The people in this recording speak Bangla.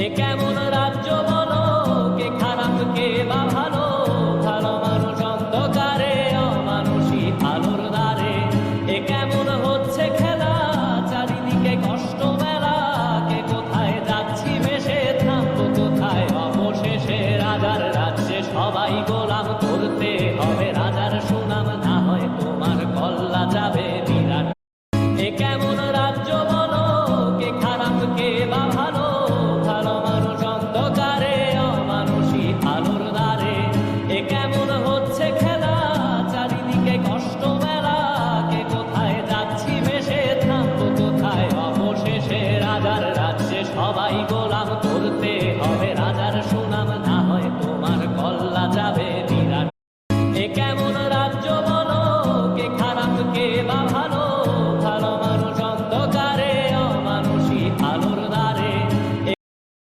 এ কেমন রাজ্য বলো, কে খারাপ কে বা ভালো, ভালো মানুষ অন্ধকারে, অমানুষী আলোর দ্বারে। এ কেমন হচ্ছে খেলা, চারিদিকে কষ্ট মেলা, কে কোথায় যাচ্ছি ভেসে, থামবো কোথায় অবশেষে। রাজার রাজ্যে সবাই গোলাম, করতে হবে রাজার সুনাম, না হয় তোমার কল্লা যাবে বিরাট। এ কেমন রাজ্য বলো, কে খারাপ কে বা ভালো, ভালো মানুষ অন্ধকারে, অমানুষী আলোর দ্বারে। এ কেমন হচ্ছে খেলা, চারিদিকে কষ্ট মেলা, কে কোথায় যাচ্ছি ভেসে, থামবো কোথায় অবশেষে। রাজার রাজ্যে সবাই গোলাম।